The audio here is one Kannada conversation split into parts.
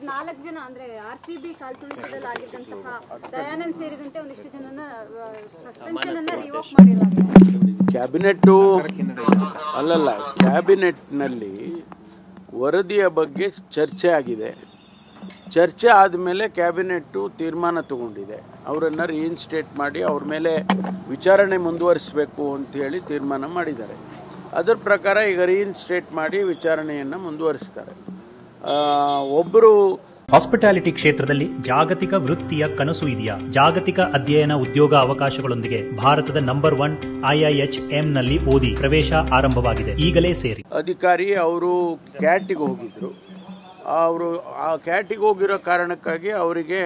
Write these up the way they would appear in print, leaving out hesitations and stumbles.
ಸರ್ 4 ಜನ ಅಂದ್ರೆ ಆರ್ಸಿಬಿ ಕಾಲ್ತುಳಿತದಲ್ಲಿ ಆಗಿದ್ದಂತಹ ದಯಾನಂದ್ ಸೇರಿದಂತೆ ಒಂದಿಷ್ಟು ಜನನ ಸಸ್ಪೆನ್ಷನ್ ಅನ್ನು ರಿವೋಕ್ ಮಾಡಿಲಾಗಿದೆ. ಕ್ಯಾಬಿನೆಟ್ ಅಲ್ಲಲ್ಲ, ಕ್ಯಾಬಿನೆಟ್ನಲ್ಲಿ ವರದಿಯ ಬಗ್ಗೆ ಚರ್ಚೆ ಆಗಿದೆ. ಚರ್ಚೆ ಆದಮೇಲೆ ಕ್ಯಾಬಿನೆಟ್ಟು ತೀರ್ಮಾನ ತಗೊಂಡಿದೆ. ಅವರನ್ನು ರೀಇನ್ಸ್ಟೇಟ್ ಮಾಡಿ ಅವ್ರ ಮೇಲೆ ವಿಚಾರಣೆ ಮುಂದುವರಿಸಬೇಕು ಅಂತ ಹೇಳಿ ತೀರ್ಮಾನ ಮಾಡಿದ್ದಾರೆ. ಅದರ ಪ್ರಕಾರ ಈಗ ರೀಇನ್ಸ್ಟೇಟ್ ಮಾಡಿ ವಿಚಾರಣೆಯನ್ನು ಮುಂದುವರಿಸ್ತಾರೆ. ಒಬ್ಬರು ಹಾಸ್ಪಿಟಾಲಿಟಿ ಕ್ಷೇತ್ರದಲ್ಲಿ ಜಾಗತಿಕ ವೃತ್ತಿಯ ಕನಸು ಇದೆಯಾ? ಜಾಗತಿಕ ಅಧ್ಯಯನ ಉದ್ಯೋಗ ಅವಕಾಶಗಳೊಂದಿಗೆ ಭಾರತದ ನಂಬರ್ 1 IIHM-ನಲ್ಲಿ ಓದಿ ಪ್ರವೇಶ ಆರಂಭವಾಗಿದೆ. ಈಗಲೇ ಸೇರಿ. ಅಧಿಕಾರಿ ಅವರು ಕ್ಯಾಟಿಗೆ ಹೋಗಿದ್ರು. ಅವರು ಆ ಕ್ಯಾಟಿಗೆ ಹೋಗಿರೋ ಕಾರಣಕ್ಕಾಗಿ ಅವರಿಗೆ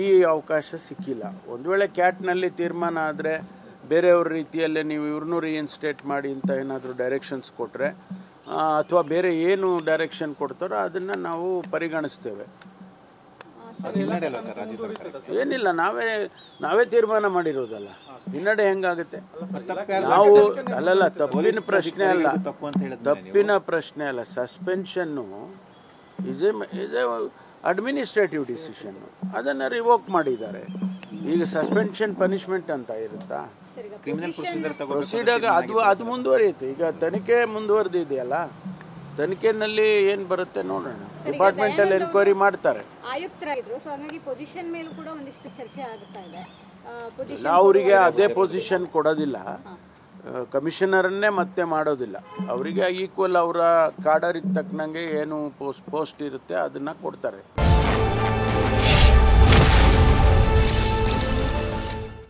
ಈ ಅವಕಾಶ ಸಿಕ್ಕಿಲ್ಲ. ಒಂದು ವೇಳೆ ಕ್ಯಾಟ್ನಲ್ಲಿ ತೀರ್ಮಾನ ಆದರೆ ಬೇರೆಯವ್ರ ರೀತಿಯಲ್ಲೇ ನೀವು ಇವ್ರನ್ನೂ ರೀಇನ್ಸ್ಟೇಟ್ ಮಾಡಿ ಅಂತ ಏನಾದರೂ ಡೈರೆಕ್ಷನ್ಸ್ ಕೊಟ್ಟರೆ ಅಥವಾ ಬೇರೆ ಏನು ಡೈರೆಕ್ಷನ್ ಕೊಡ್ತಾರೋ ಅದನ್ನು ನಾವು ಪರಿಗಣಿಸ್ತೇವೆ. ಏನಿಲ್ಲ, ನಾವೇ ತೀರ್ಮಾನ ಮಾಡಿರೋದಲ್ಲ, ಹಿನ್ನಡೆ ಹೆಂಗಾಗುತ್ತೆ? ನಾವು ಅಲ್ಲಲ್ಲ, ತಪ್ಪಿನ ಪ್ರಶ್ನೆ ಅಲ್ಲ. Suspension is A administrative decision. ಅದನ್ನು ರಿವೋಕ್ ಮಾಡಿದ್ದಾರೆ. ಈಗ ಸಸ್ಪೆನ್ಷನ್ ಪನಿಷ್ಮೆಂಟ್ ಅಂತ ಇರುತ್ತಾ? ಪ್ರೊಸೀಡರ್ ಅದು ಮುಂದುವರಿಯುತ್ತೆ. ಈಗ ತನಿಖೆ ಮುಂದುವರೆದಿದೆಯಲ್ಲ, ತನಿಖೆನಲ್ಲಿ ಏನು ಬರುತ್ತೆ ನೋಡೋಣ. ಡಿಪಾರ್ಟ್ಮೆಂಟಲ್ಲಿ ಎನ್ಕ್ವೈರಿ ಮಾಡ್ತಾರೆ. ಆಯುಕ್ತರಾಗಿದ್ರು, ಸೊ ಹಾಗಾಗಿ ಪೊಸಿಷನ್ ಮೇಲೂ ಕೂಡ ಒಂದಿಷ್ಟು ಚರ್ಚೆ ಆಗ್ತಾ ಇದೆ. ಅವರಿಗೆ ಅದೇ ಪೊಸಿಷನ್ ಕೊಡೋದಿಲ್ಲ, ಕಮಿಷನರನ್ನೇ ಮತ್ತೆ ಮಾಡೋದಿಲ್ಲ. ಅವರಿಗೆ ಈಕ್ವಲ್ ಅವರ ಕಾಡರಿಗೆ ತಕ್ಕನಂಗೆ ಏನು ಪೋಸ್ಟ್ ಇರುತ್ತೆ ಅದನ್ನು ಕೊಡ್ತಾರೆ.